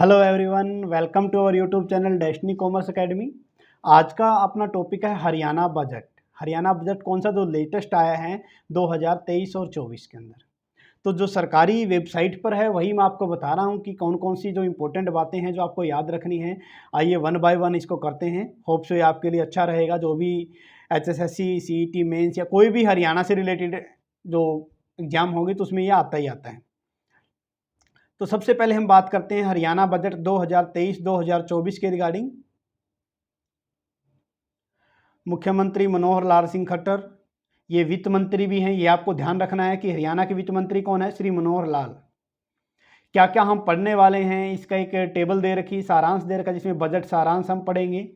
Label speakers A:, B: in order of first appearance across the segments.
A: Hello everyone, welcome to our YouTube channel destiny commerce academy. आज का अपना topic है हरियाणा बजट। हरियाणा बजट कौन सा जो लेटेस्ट आया है 2023 और 24 के अंदर। तो जो सरकारी वेबसाइट पर है वही मैं आपको बता रहा हूँ कि कौन कौन सी जो इंपॉर्टेंट बातें हैं जो आपको याद रखनी है। आइए वन बाय वन इसको करते हैं। होप सो ये आपके लिए अच्छा रहेगा। जो भी HSSC, CET मेंस या कोई भी हरियाणा से रिलेटेड जो एग्जाम होगी तो उसमें ये आता ही आता है। तो सबसे पहले हम बात करते हैं हरियाणा बजट 2023-2024 के रिगार्डिंग। मुख्यमंत्री मनोहर लाल सिंह खट्टर ये वित्त मंत्री भी हैं। ये आपको ध्यान रखना है कि हरियाणा के वित्त मंत्री कौन है, श्री मनोहर लाल। क्या क्या हम पढ़ने वाले हैं इसका एक टेबल दे रखी, सारांश दे रखा, जिसमें बजट सारांश हम पढ़ेंगे।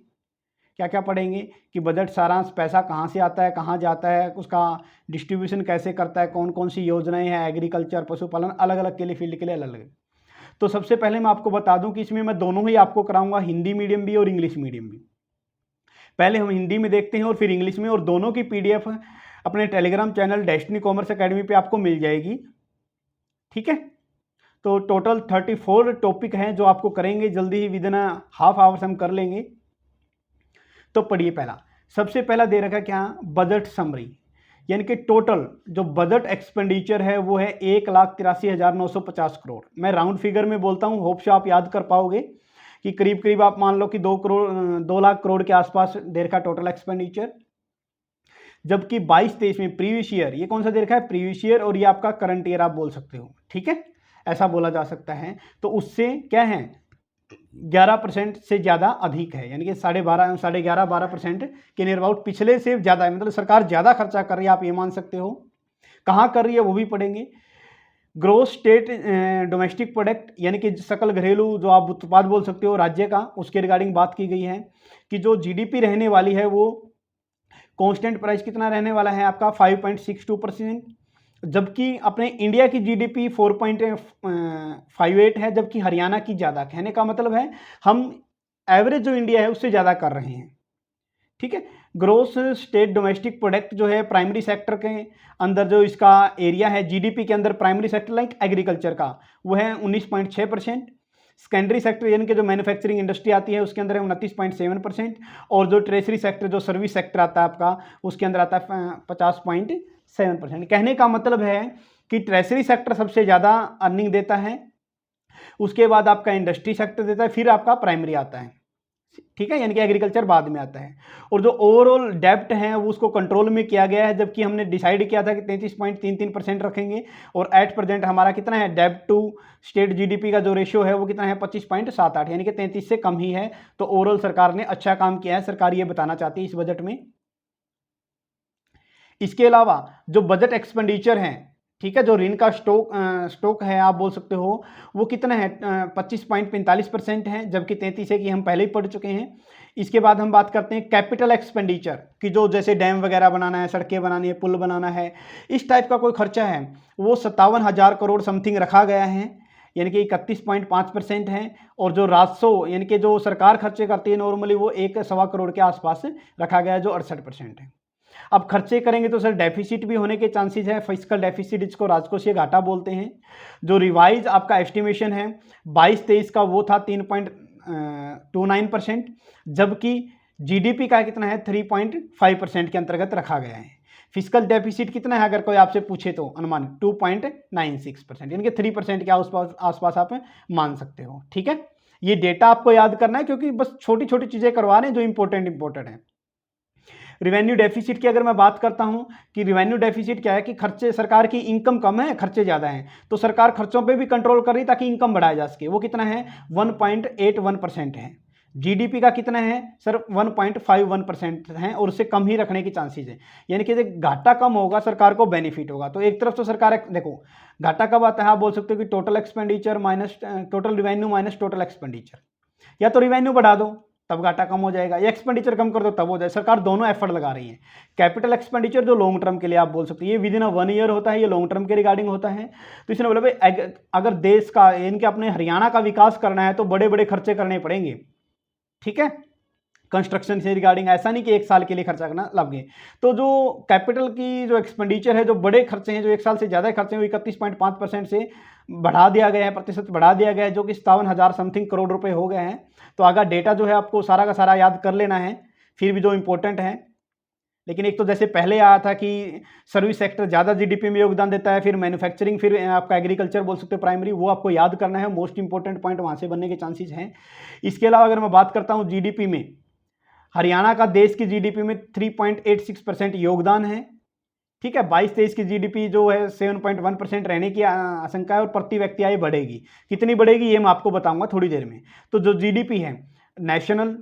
A: क्या क्या पढ़ेंगे कि बजट सारांश, पैसा कहाँ से आता है, कहाँ जाता है, उसका डिस्ट्रीब्यूशन कैसे करता है, कौन कौन सी योजनाएं हैं, एग्रीकल्चर, पशुपालन, अलग अलग के लिए फील्ड के लिए अलग अलग। तो सबसे पहले मैं आपको बता दूं कि इसमें मैं दोनों ही आपको कराऊंगा, हिंदी मीडियम भी और इंग्लिश मीडियम भी। पहले हम हिंदी में देखते हैं और फिर इंग्लिश में, और दोनों की PDF अपने Telegram channel destiny commerce academy पे आपको मिल जाएगी। ठीक है, तो टोटल 34 टॉपिक हैं जो आपको करेंगे जल्दी ही, विद इन हाफ आवर्स हम कर लेंगे। तो पढ़िए, पहला सबसे पहला दे रखा क्या, बजट समरी, यानी कि टोटल जो बजट एक्सपेंडिचर है वो है 1,83,950 करोड़। मैं राउंड फिगर में बोलता हूँ, होप से आप याद कर पाओगे कि करीब करीब आप मान लो कि 2 लाख करोड़ के आसपास दे रखा टोटल एक्सपेंडिचर। जबकि 22-23 में प्रीवियस ईयर, ये कौन सा दे रखा है, प्रीवियस ईयर, और ये आपका करंट ईयर आप बोल सकते हो। ठीक है, ऐसा बोला जा सकता है। तो उससे क्या है, 11% से ज़्यादा अधिक है, यानी कि 11.5-12% के नियर अबाउट पिछले से ज़्यादा है। मतलब सरकार ज़्यादा खर्चा कर रही है, आप ये मान सकते हो। कहाँ कर रही है वो भी पढ़ेंगे। ग्रोस स्टेट डोमेस्टिक प्रोडक्ट, यानी कि सकल घरेलू जो आप उत्पाद बोल सकते हो राज्य का, उसके रिगार्डिंग बात की गई है कि जो GDP रहने वाली है वो कांस्टेंट प्राइस कितना रहने वाला है आपका 5.62%। जबकि अपने इंडिया की GDP 4.58 है, जबकि हरियाणा की ज़्यादा। कहने का मतलब है हम एवरेज जो इंडिया है उससे ज़्यादा कर रहे हैं। ठीक है, ग्रोस स्टेट डोमेस्टिक प्रोडक्ट जो है प्राइमरी सेक्टर के अंदर जो इसका एरिया है GDP के अंदर, प्राइमरी सेक्टर लाइक एग्रीकल्चर का, वो है 19.6%। सेकेंडरी सेक्टर यानी कि जो मैन्युफैक्चरिंग इंडस्ट्री आती है उसके अंदर है 29.7%। और जो ट्रेजरी सेक्टर, जो सर्विस सेक्टर आता है आपका, उसके अंदर आता है 50.7%। कहने का मतलब है कि ट्रेजरी सेक्टर सबसे ज़्यादा अर्निंग देता है, उसके बाद आपका इंडस्ट्री सेक्टर देता है, फिर आपका प्राइमरी आता है। ठीक है, यानी कि एग्रीकल्चर बाद में आता है। और जो ओवरऑल डेब्ट है वो उसको कंट्रोल में किया गया है, जबकि हमने डिसाइड किया था कि 33.33% रखेंगे, और एट प्रेजेंट हमारा कितना है, डेब्ट टू स्टेट GDP का जो रेशियो है वो कितना है, 25.78, यानी कि 33 से कम ही है। तो ओवरऑल सरकार ने अच्छा काम किया है, सरकार ये बताना चाहती है इस बजट में। इसके अलावा जो बजट एक्सपेंडिचर है, ठीक है, जो ऋण का स्टॉक है आप बोल सकते हो, वो कितना है, 25.45% है, जबकि 33 है कि हम पहले ही पढ़ चुके हैं। इसके बाद हम बात करते हैं कैपिटल एक्सपेंडिचर की, जो जैसे डैम वगैरह बनाना है, सड़कें बनानी है, पुल बनाना है, इस टाइप का कोई खर्चा है, वो 57,000 करोड़ समथिंग रखा गया है, यानी कि 31.5% है। और जो राजस्व यानी कि जो सरकार खर्चे करती है नॉर्मली, वो 1.25 करोड़ के आसपास रखा गया है, जो 68% है। अब खर्चे करेंगे तो सर डेफिसिट भी होने के चांसेस है, फिस्कल डेफिसिट, जिसको राजकोषीय घाटा बोलते हैं। जो रिवाइज आपका एस्टिमेशन है 22-23 का, वो था 3.29%, जबकि GDP का कितना है, 3.5% के अंतर्गत रखा गया है। फिस्कल डेफिसिट कितना है अगर कोई आपसे पूछे तो अनुमान 2.96%, यानी कि 3% के आसपास आप मान सकते हो। ठीक है, ये डेटा आपको याद करना है, क्योंकि बस छोटी छोटी चीज़ें करवा रहे हैं जो इंपॉर्टेंट है। रिवेन्यू डेफिसिट की अगर मैं बात करता हूं कि रिवेन्यू डेफिसिट क्या है, कि खर्चे, सरकार की इनकम कम है, खर्चे ज़्यादा हैं, तो सरकार खर्चों पे भी कंट्रोल कर रही ताकि इनकम बढ़ाया जा सके। वो कितना है, 1.81% है। GDP का कितना है सर, 1.51% है, और उससे कम ही रखने की चांसेस है, यानी कि घाटा कम होगा सरकार को बेनिफिट होगा। तो एक तरफ तो सरकार, देखो घाटा कब आता है, आप बोल सकते हो कि total expenditure minus total revenue minus total expenditure. या तो रिवेन्यू बढ़ा दो तब घाटा कम हो जाएगा, या एक्सपेंडिचर कम कर दो तब हो जाए। सरकार दोनों एफर्ट लगा रही है। कैपिटल एक्सपेंडिचर जो लॉन्ग टर्म के लिए आप बोल सकते हैं, ये विद इन 1 ईयर होता है, ये लॉन्ग टर्म के रिगार्डिंग होता है। तो इसने बोला भाई अगर देश का, इनके अपने हरियाणा का विकास करना है तो बड़े बड़े खर्चे करने पड़ेंगे। ठीक है, कंस्ट्रक्शन से रिगार्डिंग, ऐसा नहीं कि एक साल के लिए खर्चा करना लगे। तो जो कैपिटल की जो एक्सपेंडिचर है, जो बड़े खर्चे हैं, जो एक साल से ज़्यादा खर्चे हैं, वो 31.5% से बढ़ा दिया गया है, प्रतिशत बढ़ा दिया गया है, जो कि 57,000 समथिंग करोड़ रुपए हो गए हैं। तो आगे डेटा जो है आपको सारा का सारा याद कर लेना है, फिर भी जो इंपॉर्टेंट है। लेकिन एक तो जैसे पहले आया था कि सर्विस सेक्टर ज़्यादा जीडीपी में योगदान देता है, फिर मैन्युफैक्चरिंग, फिर आपका एग्रीकल्चर बोल सकते हो प्राइमरी, वो आपको याद करना है। मोस्ट इंपॉर्टेंट पॉइंट वहाँ से बनने के चांसेस हैं। इसके अलावा अगर मैं बात करता हूँ जीडीपी में, हरियाणा का देश की जीडीपी में 3.86% योगदान है। ठीक है, 22-23 की जीडीपी जो है 7.1% रहने की आशंका है, और प्रति व्यक्ति आय बढ़ेगी। कितनी बढ़ेगी ये मैं आपको बताऊंगा थोड़ी देर में। तो जो जीडीपी है नेशनल,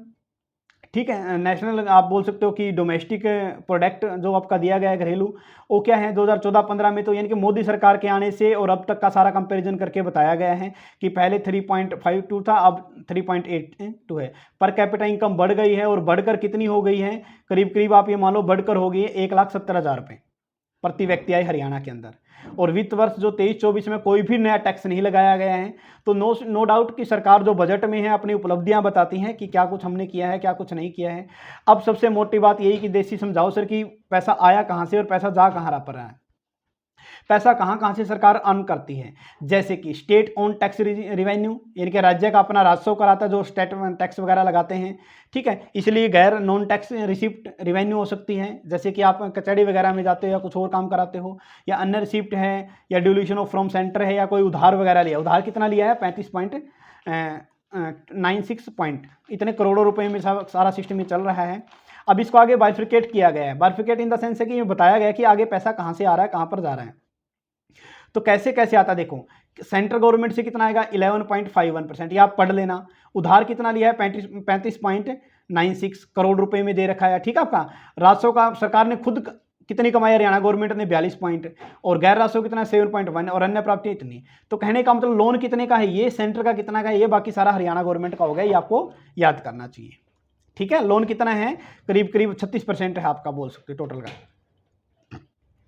A: ठीक है, नेशनल आप बोल सकते हो कि डोमेस्टिक प्रोडक्ट जो आपका दिया गया है घरेलू, वो क्या है 2014-15 में, तो यानी कि मोदी सरकार के आने से और अब तक का सारा कंपैरिजन करके बताया गया है कि पहले 3.52 था, अब 3.82 है। पर कैपिटा इनकम बढ़ गई है, और बढ़कर कितनी हो गई है, करीब करीब आप ये मान लो बढ़कर हो गई है 1,70,000 रुपये प्रति व्यक्ति आए हरियाणा के अंदर। और वित्त वर्ष जो 23-24 में कोई भी नया टैक्स नहीं लगाया गया है। तो नो डाउट कि सरकार जो बजट में है अपनी उपलब्धियां बताती हैं कि क्या कुछ हमने किया है, क्या कुछ नहीं किया है। अब सबसे मोटी बात यही कि देसी समझाओ सर कि पैसा आया कहाँ से और पैसा जा कहाँ पर रहा है। पैसा कहाँ कहाँ से सरकार अर्न करती है, जैसे कि स्टेट ओन टैक्स रिवेन्यू, यानी कि राज्य का अपना राजस्व कराता है, जो स्टेट टैक्स वगैरह लगाते हैं। ठीक है, इसलिए गैर नॉन टैक्स रिसिप्ट रिवेन्यू हो सकती है, जैसे कि आप कचहरी वगैरह में जाते हो या कुछ और काम कराते हो, या अन्य रिसिप्ट है, या डिवल्यूशन ऑफ फ्रॉम सेंटर है, या कोई उधार वगैरह लिया। उधार कितना लिया है 35.96 पॉइंट, इतने करोड़ों रुपए में सारा सिस्टम में चल रहा है। अब इसको आगे बाइफिकेट किया गया है। बाइफिकेट इन द सेंस है कि ये बताया गया है कि आगे पैसा कहाँ से आ रहा है, कहाँ पर जा रहा है। तो कैसे कैसे आता है देखो, सेंट्रल गवर्नमेंट से कितना आएगा 11.51%, ये आप पढ़ लेना। उधार कितना लिया है 35.96 करोड़ रुपए में दे रखा है। ठीक है, आपका राजस्व का सरकार ने खुद कितनी कमाई, हरियाणा गवर्नमेंट ने 42 पॉइंट, और गैर राजस्व कितना 7.1, और अन्य प्राप्ति इतनी। तो कहने का मतलब लोन कितने का है ये, सेंटर का कितना का है ये, बाकी सारा हरियाणा गवर्नमेंट का हो गया, ये आपको याद करना चाहिए। ठीक है, लोन कितना है, करीब करीब 36% है आपका, बोल सकते टोटल का।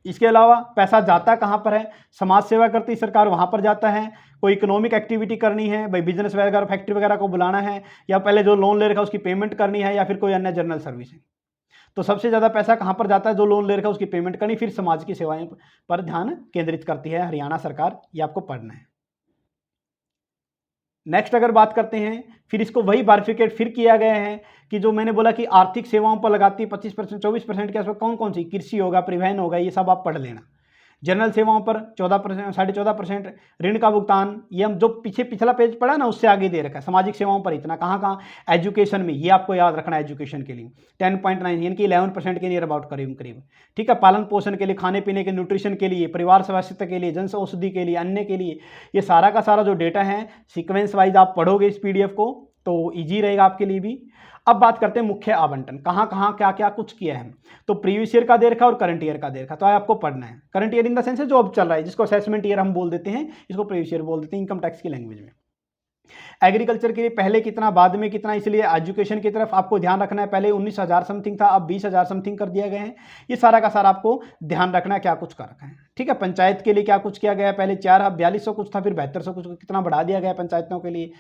A: इसके अलावा पैसा जाता कहाँ पर है, समाज सेवा करती सरकार वहाँ पर जाता है। कोई इकोनॉमिक एक्टिविटी करनी है, भाई बिजनेस वगैरह फैक्ट्री वगैरह को बुलाना है, या पहले जो लोन ले रखा है उसकी पेमेंट करनी है, या फिर कोई अन्य जनरल सर्विस है। तो सबसे ज़्यादा पैसा कहाँ पर जाता है, जो लोन ले रखा है उसकी पेमेंट करनी, फिर समाज की सेवाएं पर ध्यान केंद्रित करती है हरियाणा सरकार, ये आपको पढ़ना है। नेक्स्ट अगर बात करते हैं, फिर इसको वही बाइफिकेट फिर किया गया है कि जो मैंने बोला कि आर्थिक सेवाओं पर लगाती है 25%, 24% के आसपास कौन कौन सी, कृषि होगा, परिवहन होगा, ये सब आप पढ़ लेना। जनरल सेवाओं पर 14%, 14.5%। ऋण का भुगतान, ये हम जो पिछला पेज पढ़ा ना उससे आगे दे रखा है। सामाजिक सेवाओं पर इतना, कहाँ कहाँ, एजुकेशन में, ये आपको याद रखना है, एजुकेशन के लिए 10.9 यानी कि 11% के नियर अबाउट करीब करीब। ठीक है, पालन पोषण के लिए, खाने पीने के, न्यूट्रिशन के लिए, परिवार स्वास्थ्य के लिए, जन औषधि के लिए, अन्य के लिए, ये सारा का सारा जो डेटा है सीक्वेंस वाइज आप पढ़ोगे इस PDF को तो ईजी रहेगा आपके लिए भी। अब बात करते हैं मुख्य आवंटन, कहाँ कहाँ क्या क्या कुछ किया है। तो प्रीवियस ईयर का दे रखा और करंट ईयर का दे रखा, तो आपको पढ़ना है। Current year in the sense है जो अब चल रहा है, जिसको असेसमेंट ईयर हम बोल देते हैं, इसको प्रीवियस ईयर बोल देते हैं इनकम टैक्स की लैंग्वेज में। एग्रीकल्चर के लिए पहले कितना, बाद में कितना, इसलिए एजुकेशन की तरफ आपको ध्यान रखना है। पहले 19,000 समथिंग था, अब 20,000 समथिंग कर दिया गया है। ये सारा का सारा आपको ध्यान रखना है, क्या कुछ कर रखा है। ठीक है, पंचायत के लिए क्या कुछ किया गया है, पहले 4200 कुछ था, फिर 7200 कुछ, कितना बढ़ा दिया गया है पंचायतों के लिए।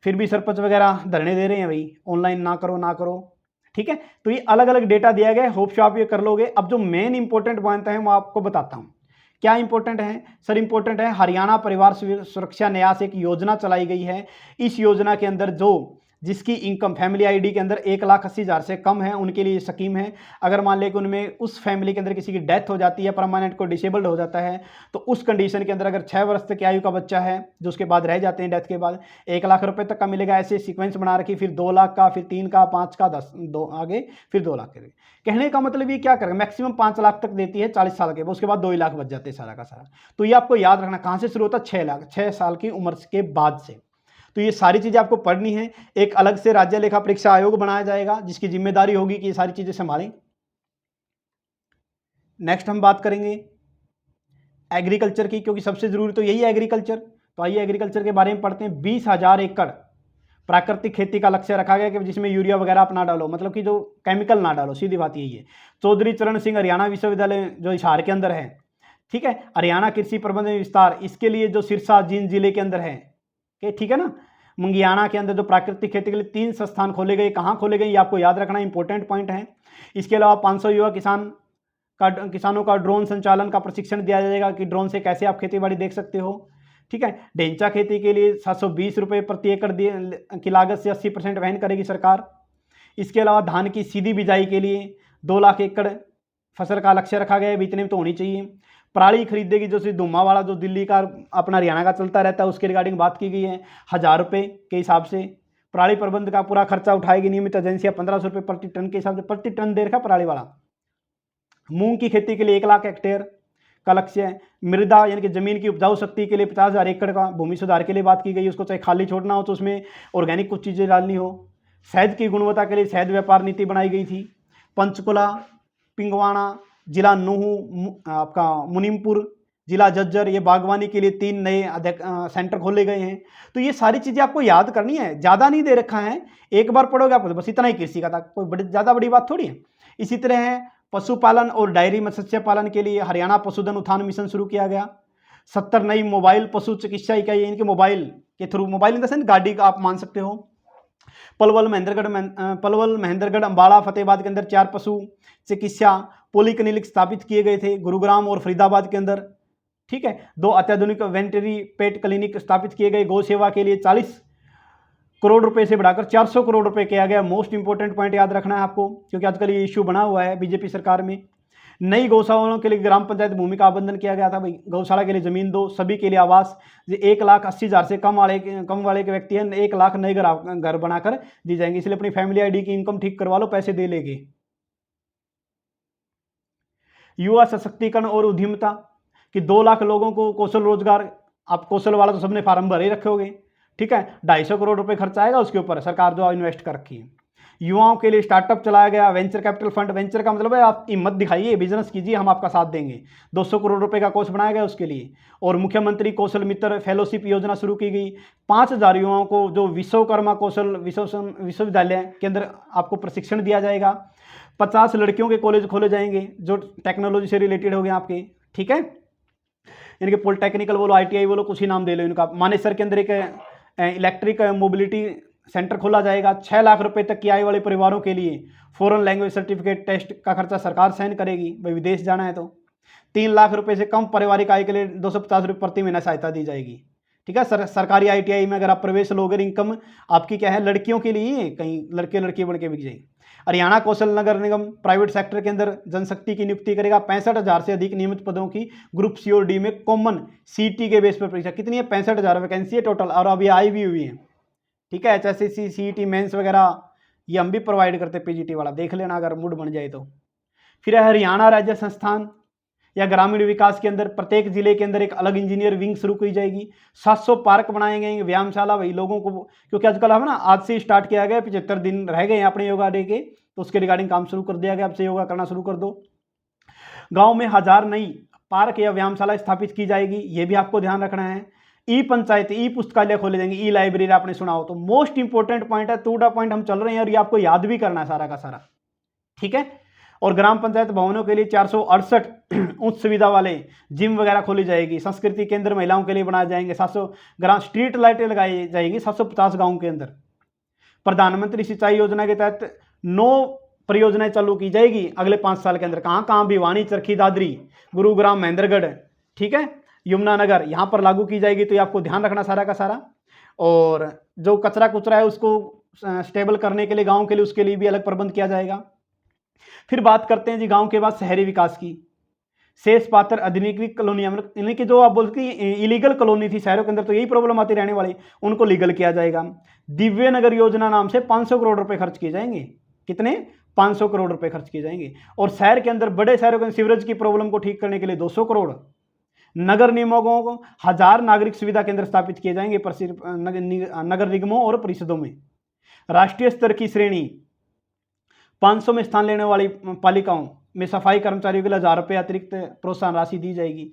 A: फिर भी सरपंच वगैरह धरने दे रहे हैं भाई, ऑनलाइन ना करो ना करो। ठीक है, तो ये अलग अलग डेटा दिया गया है, होप सो आप ये कर लोगे। अब जो मेन इंपॉर्टेंट पॉइंट है मैं आपको बताता हूँ। क्या इंपॉर्टेंट है सर, इंपॉर्टेंट है हरियाणा परिवार सुरक्षा न्यास एक योजना चलाई गई है। इस योजना के अंदर जो जिसकी इनकम फैमिली आईडी के अंदर 1,80,000 से कम है उनके लिए स्कीम है। अगर मान ले कि उनमें उस फैमिली के अंदर किसी की डेथ हो जाती है, परमानेंट को डिसेबल्ड हो जाता है, तो उस कंडीशन के अंदर अगर 6 वर्ष तक की आयु का बच्चा है जो उसके बाद रह जाते हैं डेथ के बाद, 1,00,000 रुपये तक का मिलेगा। ऐसे सीक्वेंस बना रखी, फिर 2 लाख का, फिर 3 का, 5 का, 10 दो आगे, फिर 2 लाख के। कहने का मतलब ये क्या करेगा, मैक्सिमम 5 लाख तक देती है 40 साल के, उसके बाद 2 लाख बच जाते हैं सारा का सारा। तो ये आपको याद रखना, कहाँ से शुरू होता है, 6 लाख, 6 साल की उम्र के बाद से। तो ये सारी चीज़ें आपको पढ़नी है। एक अलग से राज्य लेखा परीक्षा आयोग बनाया जाएगा जिसकी जिम्मेदारी होगी कि ये सारी चीज़ें संभालें। नेक्स्ट हम बात करेंगे एग्रीकल्चर की, क्योंकि सबसे जरूरी तो यही है एग्रीकल्चर। तो आइए एग्रीकल्चर के बारे में पढ़ते हैं। 20,000 एकड़ प्राकृतिक खेती का लक्ष्य रखा गया कि जिसमें यूरिया वगैरह आप ना डालो, मतलब कि जो केमिकल ना डालो, सीधी बात यही है। चौधरी चरण सिंह हरियाणा विश्वविद्यालय जो हिसार के अंदर है, ठीक है, हरियाणा कृषि प्रबंधन विस्तार, इसके लिए जो सिरसा जींद जिले के अंदर है, ठीक है ना, मंगियाना के अंदर जो प्राकृतिक खेती के लिए 3 संस्थान खोले गए, कहाँ खोले गए ये आपको याद रखना इंपॉर्टेंट पॉइंट है। इसके अलावा 500 युवा किसानों का ड्रोन संचालन का प्रशिक्षण दिया जाएगा कि ड्रोन से कैसे आप खेती बाड़ी देख सकते हो। ठीक है, ढेंचा खेती के लिए 720 रुपये प्रति एकड़ की लागत से 80% वहन करेगी सरकार। इसके अलावा धान की सीधी बिजाई के लिए 2 लाख एकड़ फसल का लक्ष्य रखा गया है, इतने में तो होनी चाहिए। पराली खरीदेगी जो धुम्मा वाला जो दिल्ली का अपना हरियाणा का चलता रहता है, उसके रिगार्डिंग बात की गई है। 1000 रुपये के हिसाब से पराली प्रबंध का पूरा खर्चा उठाएगी नियमित एजेंसियाँ 1500 रुपये प्रति टन के हिसाब से, प्रति टन दे रखा पराली वाला। मूंग की खेती के लिए 1 लाख हेक्टेयर का लक्ष्य है। मृदा यानी कि जमीन की उपजाऊ शक्ति के लिए 50,000 एकड़ का भूमि सुधार के लिए बात की गई, उसको चाहे खाली छोड़ना हो तो उसमें ऑर्गेनिक कुछ चीज़ें डालनी हो। शहद की गुणवत्ता के लिए शहद व्यापार नीति बनाई गई थी। पंचकुला, पिंगवाड़ा, जिला नूहू, आपका मुनीमपुर, जिला झज्जर, ये बागवानी के लिए 3 नए सेंटर खोले गए हैं। तो ये सारी चीज़ें आपको याद करनी है, ज़्यादा नहीं दे रखा है, एक बार पढ़ोगे आपको तो बस इतना ही कृषि का था, कोई ज़्यादा बड़ी बात थोड़ी है। इसी तरह है पशुपालन और डायरी मत्स्य पालन के लिए हरियाणा पशुधन उत्थान मिशन शुरू किया गया। 70 नई मोबाइल पशु चिकित्सा इकाई, इनके मोबाइल के through, mobile in the sense गाड़ी का आप मान सकते हो। पलवल, महेंद्रगढ़, अम्बाला, फतेहाबाद के अंदर 4 पशु चिकित्सा पॉलीक्लिनिक स्थापित किए गए थे, गुरुग्राम और फरीदाबाद के अंदर। ठीक है, 2 अत्याधुनिक वेटरनरी पेट क्लिनिक स्थापित किए गए। गौ सेवा के लिए 40 करोड़ रुपए से बढ़ाकर 400 करोड़ रुपए किया गया। मोस्ट इंपॉर्टेंट पॉइंट याद रखना है आपको, क्योंकि आजकल ये इश्यू बना हुआ है बीजेपी सरकार में। नई गौशालाओं के लिए ग्राम पंचायत भूमि का आवंटन किया गया था। भाई गौशाला के लिए जमीन दो, सभी के लिए आवास। 1,80,000 से कम वाले के व्यक्ति हैं 1 लाख नए घर बनाकर दी जाएंगे, इसलिए अपनी फैमिली आईडी की इनकम ठीक करवा लो, पैसे दे लेंगे। युवा सशक्तिकरण और उद्यमिता कि 2 लाख लोगों को कौशल रोजगार, आप कौशल वाला तो सबने फार्म भरे रखे होंगे। ठीक है, 250 करोड़ रुपए खर्च आएगा उसके ऊपर, सरकार जो इन्वेस्ट कर रखी है। युवाओं के लिए स्टार्टअप चलाया गया, वेंचर कैपिटल फंड। वेंचर का मतलब है आप हिम्मत दिखाइए, बिजनेस कीजिए, हम आपका साथ देंगे। 200 करोड़ रुपए का कोर्स बनाया गया उसके लिए। और मुख्यमंत्री कौशल मित्र फेलोशिप योजना शुरू की गई। 5,000 युवाओं को जो विश्वकर्मा कौशल विश्वविद्यालय के अंदर आपको प्रशिक्षण दिया जाएगा। 50 लड़कियों के कॉलेज खोले जाएंगे जो टेक्नोलॉजी से रिलेटेड हो गए आपके। ठीक है, यानी कि पॉलिटेक्निकल बोलो, ITI बोलो, कुछ ही नाम दे लो इनका। मानेसर के अंदर एक इलेक्ट्रिक मोबिलिटी सेंटर खोला जाएगा। 6 लाख रुपए तक की आय वाले परिवारों के लिए फॉरेन लैंग्वेज सर्टिफिकेट टेस्ट का खर्चा सरकार सहन करेगी, भाई विदेश जाना है तो। 3 लाख रुपए से कम पारिवारिक आय के लिए 250 रुपये प्रति महीना सहायता दी जाएगी। ठीक है, सरकारी ITI में अगर आप प्रवेश लोगे, इनकम आपकी क्या है, लड़कियों के लिए, कहीं लड़के लड़की बढ़ के बिक जाएगी। हरियाणा कौशल नगर निगम प्राइवेट सेक्टर के अंदर जनशक्ति की नियुक्ति करेगा। 65,000 से अधिक नियमित पदों की ग्रुप C और D में कॉमन CT के बेस पर परीक्षा। कितनी है? 65,000 वैकेंसी है टोटल, और अभी आई भी हुई है। ठीक है, HSC CET मेंस वगैरह ये हम भी प्रोवाइड करते, PGT वाला देख लेना अगर मूड बन जाए तो। फिर है हरियाणा राज्य संस्थान या ग्रामीण विकास के अंदर प्रत्येक जिले के अंदर एक अलग इंजीनियर विंग शुरू की जाएगी। 700 पार्क बनाए गए, व्यायामशाला, वही लोगों को, क्योंकि आजकल हम ना आज से स्टार्ट किया गया, 75 दिन रह गए हैं अपने योगा डे के, तो उसके रिगार्डिंग काम शुरू कर दिया गया। अब से योगा करना शुरू कर दो। गांव में 1000 नई पार्क या व्यायामशाला स्थापित की जाएगी, ये भी आपको ध्यान रखना है। ई पंचायत, ई पुस्तकालय खोले जाएंगे, ई लाइब्रेरी आपने सुना हो तो। मोस्ट इंपॉर्टेंट पॉइंट है, 2 पॉइंट हम चल रहे हैं और ये आपको याद भी करना है सारा का सारा। ठीक है, और ग्राम पंचायत भवनों के लिए 468 उच्च सुविधा वाले जिम वगैरह खोली जाएगी। संस्कृति केंद्र महिलाओं के लिए बनाए जाएंगे। 700 ग्राम स्ट्रीट लाइटें लगाई जाएगी 750 गाँव के अंदर। प्रधानमंत्री सिंचाई योजना के तहत 9 परियोजनाएं चालू की जाएगी अगले 5 साल के अंदर। कहाँ कहाँ? भिवानी, चरखी दादरी, गुरुग्राम, महेंद्रगढ़, ठीक है, यमुनानगर, यहाँ पर लागू की जाएगी। तो ये आपको ध्यान रखना सारा का सारा। और जो कचरा कुचरा है उसको स्टेबल करने के लिए गाँव के लिए, उसके लिए भी अलग प्रबंध किया जाएगा। फिर बात करते हैं जी गांव के बाद शहरी विकास की। शेष पात्र अधिनिकृत कॉलोनियां, यानी कि जो आप बोलते इलीगल कॉलोनी थी शहरों के अंदर, तो यही प्रॉब्लम आती रहने वाली, उनको लीगल किया जाएगा। दिव्य नगर योजना नाम से 500 करोड़ रुपए खर्च किए जाएंगे। कितने? 500 करोड़ रुपए खर्च किए जाएंगे। और शहर के अंदर बड़े शहरों के सीवरेज की प्रॉब्लम को ठीक करने के लिए 200 करोड़। नगर निगमों को 1000 नागरिक सुविधा केंद्र स्थापित किए जाएंगे नगर निगमों और परिषदों में। राष्ट्रीय स्तर की श्रेणी 500 में स्थान लेने वाली पालिकाओं में सफाई कर्मचारियों के लिए 1000 रुपये अतिरिक्त प्रोत्साहन राशि दी जाएगी।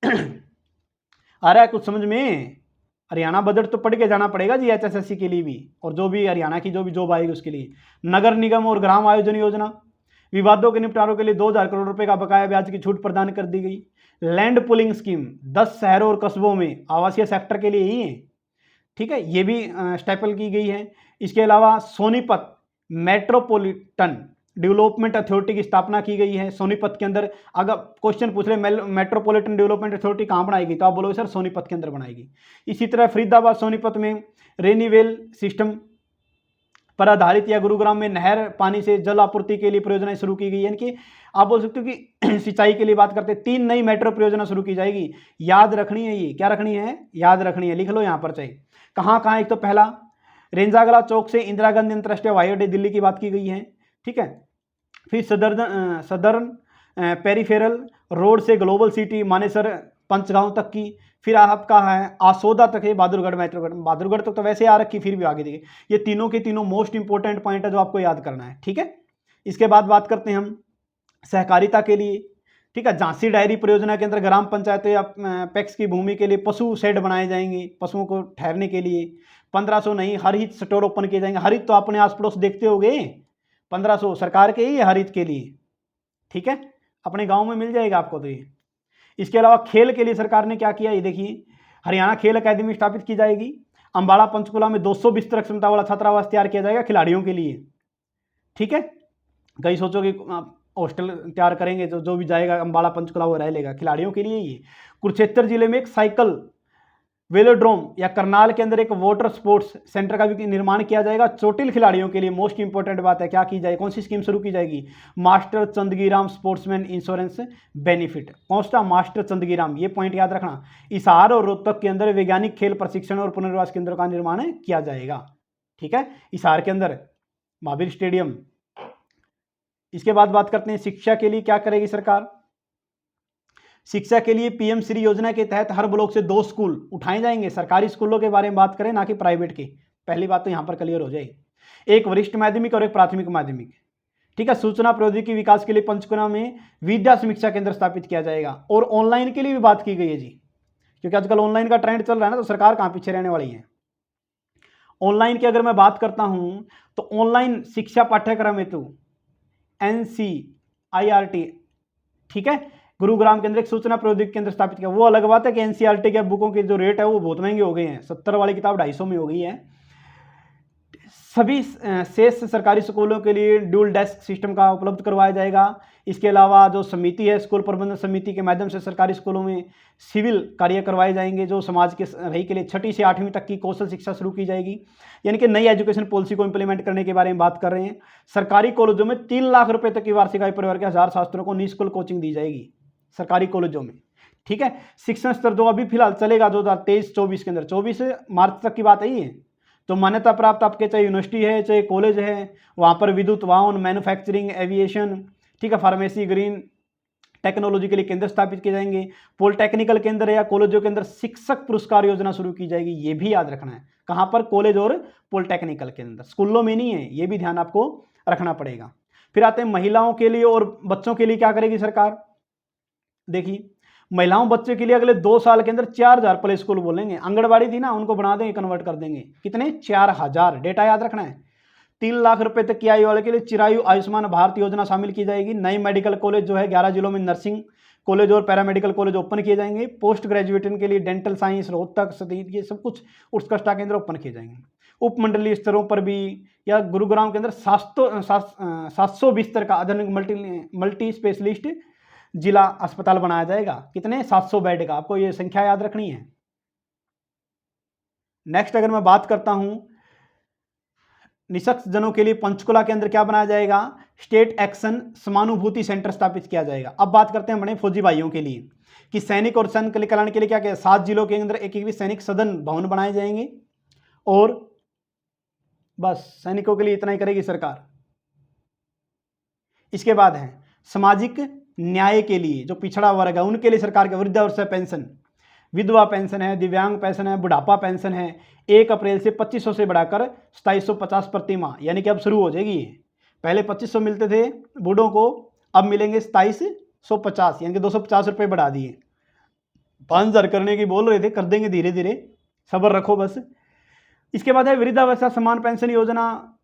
A: आ रहा है कुछ समझ में? हरियाणा बजट तो पढ़ के जाना पड़ेगा जी HSSC के लिए भी, और जो भी हरियाणा की जो भी जॉब आएगी उसके लिए। नगर निगम और ग्राम आयोजन योजना, विवादों के निपटारों के लिए 2000 करोड़ रुपए का बकाया ब्याज की छूट प्रदान कर दी गई। लैंड पुलिंग स्कीम 10 शहरों और कस्बों में आवासीय सेक्टर के लिए ही है। ठीक है, ये भी स्टेपल की गई है। इसके अलावा सोनीपत मेट्रोपॉलिटन डेवलपमेंट अथॉरिटी की स्थापना की गई है। सोनीपत के अंदर अगर क्वेश्चन पूछ ले मेट्रोपॉलिटन डेवलपमेंट अथॉरिटी कहाँ बनाएगी, तो आप बोलोगे सर सोनीपत के अंदर बनाएगी। इसी तरह फरीदाबाद सोनीपत में रेनीवेल सिस्टम पर आधारित या गुरुग्राम में नहर पानी से जल आपूर्ति के लिए परियोजनाएं शुरू की गई। यानी कि आप बोल सकते हो कि सिंचाई के लिए बात करते हैं, 3 नई मेट्रो परियोजना शुरू की जाएगी। याद रखनी है, ये क्या रखनी है, याद रखनी है, लिख लो यहाँ पर चाहिए कहाँ कहाँ। एक तो पहला रेंजागला चौक से इंदिरा गांधी अंतरराष्ट्रीय हवाई अड्डे दिल्ली की बात की गई है, ठीक है। फिर सदर्न पेरिफेरल रोड से ग्लोबल सिटी मानेसर पंचगांव तक की। फिर आपका है आसोदा तक है बहादुरगढ़ मेट्रो, बहादुरगढ़ तक तो वैसे आ रखी, फिर भी आगे देखिए। ये तीनों के तीनों मोस्ट इंपॉर्टेंट पॉइंट है जो आपको याद करना है, ठीक है। इसके बाद बात करते हैं हम सहकारिता के लिए, ठीक है। झांसी डायरी परियोजना के अंदर ग्राम पंचायत या पैक्स की भूमि के लिए पशु शेड बनाए जाएंगे पशुओं को ठहरने के लिए। 1500 नहीं हरित स्टोर ओपन किए जाएंगे। हरित तो अपने आस पड़ोस देखते होंगे, 1500 सरकार के ही है हरित के लिए, ठीक है, अपने गांव में मिल जाएगा आपको तो ये। इसके अलावा खेल के लिए सरकार ने क्या किया, ये देखिए, हरियाणा खेल अकादमी स्थापित की जाएगी। अंबाला पंचकुला में 200 बिस्तर क्षमता वाला छात्रावास तैयार किया जाएगा खिलाड़ियों के लिए, ठीक है। कई सोचो कि हॉस्टल तैयार करेंगे, जो भी जाएगा अंबाला पंचकुला वो रह लेगा, खिलाड़ियों के लिए ये। कुरुक्षेत्र जिले में एक साइकिल वेलोड्रोम या करनाल के अंदर एक वाटर स्पोर्ट्स सेंटर का भी निर्माण किया जाएगा चोटिल खिलाड़ियों के लिए। मोस्ट इंपॉर्टेंट बात है, क्या की जाए, कौन सी स्कीम शुरू की जाएगी, master Chandgiram sportsman insurance benefit. कौन सा, मास्टर चंदगीराम, ये पॉइंट याद रखना। हिसार और रोहतक के अंदर वैज्ञानिक खेल प्रशिक्षण और पुनर्वास केंद्रों का निर्माण किया जाएगा, ठीक है, हिसार के अंदर महावीर स्टेडियम। इसके बाद बात करते हैं शिक्षा के लिए क्या करेगी सरकार। शिक्षा के लिए पीएम श्री योजना के तहत हर ब्लॉक से 2 स्कूल उठाए जाएंगे। सरकारी स्कूलों के बारे में बात करें, ना कि प्राइवेट के, पहली बात तो यहां पर क्लियर हो जाएगी। एक वरिष्ठ माध्यमिक और एक प्राथमिक माध्यमिक, ठीक है। सूचना प्रौद्योगिकी विकास के लिए पंचकुला में विद्या समीक्षा केंद्र स्थापित किया जाएगा। और ऑनलाइन के लिए भी बात की गई है जी, क्योंकि आजकल ऑनलाइन का ट्रेंड चल रहा है ना, तो सरकार कहां पीछे रहने वाली है। ऑनलाइन की अगर मैं बात करता हूं तो ऑनलाइन शिक्षा पाठ्यक्रम हेतु NCERT, ठीक है, गुरुग्राम के अंदर एक सूचना प्रौद्योगिकी केंद्र स्थापित किया। वो अलग बात है कि NCERT के बुकों के जो रेट है वो बहुत महंगे हो गए हैं, 70 वाली किताब 250 में हो गई है। सभी शेष सरकारी स्कूलों के लिए ड्यूल डेस्क सिस्टम का उपलब्ध करवाया जाएगा। इसके अलावा जो समिति है, स्कूल प्रबंधन समिति के माध्यम से सरकारी स्कूलों में सिविल कार्य करवाए जाएंगे। जो समाज के रही के लिए 6ठी से 8वीं तक की कौशल शिक्षा शुरू की जाएगी, यानी कि नई एजुकेशन पॉलिसी को इंप्लीमेंट करने के बारे में बात कर रहे हैं। सरकारी कॉलेजों में 3 लाख रुपए तक की वार्षिक आय परिवार के 1000 छात्रों को निःशुल्क कोचिंग दी जाएगी सरकारी कॉलेजों में, ठीक है। शिक्षण स्तर जो अभी फिलहाल चलेगा 2023-24 के अंदर, 24 मार्च तक की बात है ये, तो मान्यता प्राप्त आपके चाहे यूनिवर्सिटी है चाहे कॉलेज है, वहाँ पर विद्युत वाहन, मैन्युफैक्चरिंग, एविएशन, ठीक है, फार्मेसी, ग्रीन टेक्नोलॉजी के लिए केंद्र स्थापित किए जाएंगे। पॉलिटेक्निकल केंद्र या कॉलेजों के अंदर शिक्षक पुरस्कार योजना शुरू की जाएगी, ये भी याद रखना है। कहाँ पर, कॉलेज और पॉलिटेक्निकल के अंदर, स्कूलों में नहीं है, ये भी ध्यान आपको रखना पड़ेगा। फिर आते हैं महिलाओं के लिए और बच्चों के लिए क्या करेगी सरकार। देखिए, महिलाओं बच्चे के लिए अगले 2 साल के अंदर 4000 प्ले स्कूल बोलेंगे। आंगनबाड़ी थी ना, उनको बना देंगे, कन्वर्ट कर देंगे। कितने, 4000। डेटा याद रखना है। 3 लाख रुपए तक की आयु वाले के लिए चिरायु आयुष्मान भारत योजना शामिल की जाएगी। नए मेडिकल कॉलेज जो है 11 जिलों में नर्सिंग कॉलेज और पैरामेडिकल कॉलेज ओपन किए जाएंगे। पोस्ट ग्रेजुएशन के लिए डेंटल साइंस, रोहतक, सतीश, ये सब कुछ उत्कृष्टता केंद्र ओपन किए जाएंगे। उपमंडलीय स्तरों पर भी, या गुरुग्राम के अंदर 700 बिस्तर का आधुनिक मल्टी स्पेशलिस्ट जिला अस्पताल बनाया जाएगा। कितने, 700 बेड का, आपको ये संख्या याद रखनी है। नेक्स्ट अगर मैं बात करता हूं निशक्त जनों के लिए पंचकुला के अंदर क्या बनाया जाएगा, स्टेट एक्शन समानुभूति सेंटर स्थापित किया जाएगा। अब बात करते हैं बड़े फौजी भाइयों के लिए कि सैनिक और सैनिक कल्याण के लिए क्या क्या, 7 जिलों के अंदर एक सैनिक सदन भवन बनाए जाएंगे। और बस सैनिकों के लिए इतना ही करेगी सरकार। इसके बाद है सामाजिक न्याय के लिए जो पिछड़ा वर्ग है उनके लिए सरकार के वृद्धावस्था पेंशन, विधवा पेंशन है, दिव्यांग पेंशन है, बुढ़ापा पेंशन है, 1 अप्रैल से 2500 से बढ़ाकर 2750 प्रति माह, यानी कि अब शुरू हो जाएगी। पहले 2500 मिलते थे बूढ़ों को, अब मिलेंगे 2750, यानी कि 250 रुपये बढ़ा दिए। 5000 करने की बोल रहे थे, कर देंगे धीरे धीरे, सब्र रखो बस। इसके बाद है वृद्धावस्था समान पेंशन योजना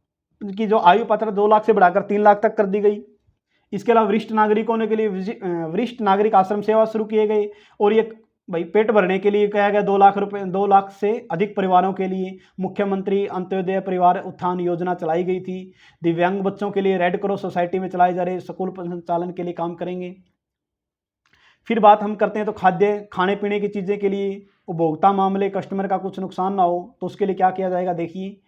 A: की जो आयु पात्र 2 लाख से बढ़ाकर 3 लाख तक कर दी गई। इसके अलावा वरिष्ठ नागरिकों के लिए वरिष्ठ नागरिक आश्रम सेवा शुरू किए गए। और ये भाई पेट भरने के लिए कहा गया 2 लाख रुपए, 2 लाख से अधिक परिवारों के लिए मुख्यमंत्री अंत्योदय परिवार उत्थान योजना चलाई गई थी। दिव्यांग बच्चों के लिए रेड क्रॉस सोसाइटी में चलाए जा रहे स्कूल संचालन के लिए काम करेंगे। फिर बात हम करते हैं तो खाद्य खाने पीने की चीज़ें के लिए उपभोक्ता मामले, कस्टमर का कुछ नुकसान ना हो तो उसके लिए क्या किया जाएगा। देखिए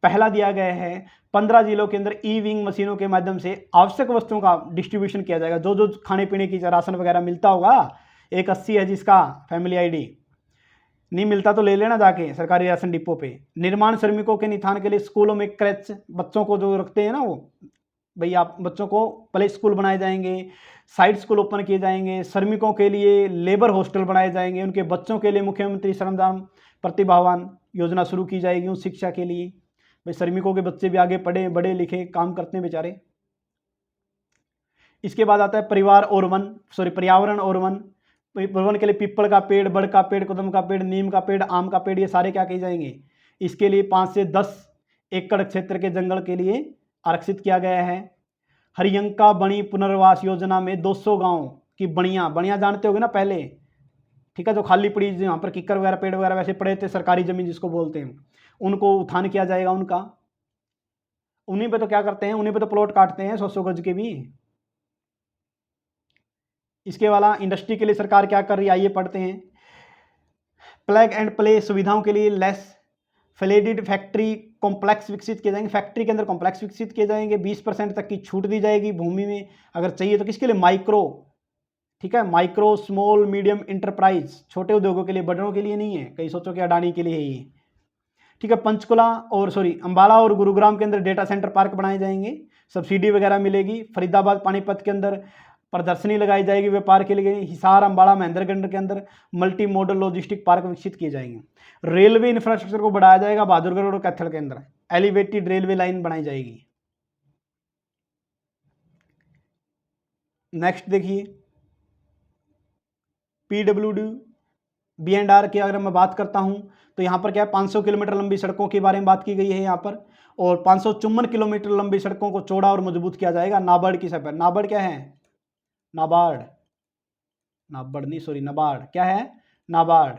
A: पहला दिया गया है 15 जिलों के अंदर ई विंग मशीनों के माध्यम से आवश्यक वस्तुओं का डिस्ट्रीब्यूशन किया जाएगा। जो जो खाने पीने की राशन वगैरह मिलता होगा, एक 80 है जिसका फैमिली आईडी, नहीं मिलता तो ले लेना जाके सरकारी राशन डिपो पे। निर्माण श्रमिकों के निथान के लिए स्कूलों में क्रैच, बच्चों को जो रखते हैं ना वो भैया, बच्चों को प्ले स्कूल बनाए जाएंगे, साइड स्कूल ओपन किए जाएंगे, श्रमिकों के लिए लेबर हॉस्टल बनाए जाएंगे, उनके बच्चों के लिए मुख्यमंत्री श्रमदान प्रतिभावान योजना शुरू की जाएगी उस शिक्षा के लिए। भाई श्रमिकों के बच्चे भी आगे पढ़े, बड़े लिखे, काम करते हैं बेचारे। इसके बाद आता है पर्यावरण और वन। वन के लिए पीपल का पेड़, बड़ का पेड़, कदम का पेड़, नीम का पेड़, आम का पेड़, ये सारे क्या किए जाएंगे। इसके लिए 5 से 10 एकड़ क्षेत्र के जंगल के लिए आरक्षित किया गया है। हरियंका बणी पुनर्वास योजना में 200 गांव की बणियां जानते होगे ना पहले, ठीक है, जो खाली पड़ी जहाँ पर किक्कर वगैरह पेड़ वगैरह वैसे पड़े थे, सरकारी जमीन जिसको बोलते हैं, उनको उत्थान किया जाएगा उनका। उन्हीं पे तो क्या करते हैं, उन्हीं पे तो प्लॉट काटते हैं 100-100 गज के भी। इसके वाला इंडस्ट्री के लिए सरकार क्या कर रही है, आइए पढ़ते हैं। प्लग एंड प्ले सुविधाओं के लिए लेस फ्लेडिड फैक्ट्री कॉम्प्लेक्स विकसित किए जाएंगे। फैक्ट्री के अंदर कॉम्प्लेक्स विकसित किए जाएंगे। 20% तक की छूट दी जाएगी भूमि में अगर चाहिए तो। किसके लिए, माइक्रो, ठीक है, माइक्रो स्मॉल मीडियम इंटरप्राइज, छोटे उद्योगों के लिए, बड़ों के लिए नहीं है, कहीं सोचो कि अडानी के लिए है ये, ठीक है। अंबाला और गुरुग्राम के अंदर डेटा सेंटर पार्क बनाए जाएंगे, सब्सिडी वगैरह मिलेगी। फरीदाबाद पानीपत के अंदर प्रदर्शनी लगाई जाएगी व्यापार के लिए। हिसार, अंबाला, महेंद्रगढ़ के अंदर मल्टी मॉडल लॉजिस्टिक पार्क विकसित किए जाएंगे। रेलवे इंफ्रास्ट्रक्चर को बढ़ाया जाएगा। बहादुरगढ़ और कैथल के अंदर एलिवेटेड रेलवे लाइन बनाई जाएगी। नेक्स्ट देखिए पीडब्ल्यूडी B&R की अगर मैं बात करता हूं तो यहां पर क्या है, 500 किलोमीटर लंबी सड़कों के बारे में बात की गई है यहां पर, और 554 किलोमीटर लंबी सड़कों को चौड़ा और मजबूत किया जाएगा। नाबार्ड की सहायता, नाबार्ड क्या है, नाबार्ड क्या है, नाबार्ड,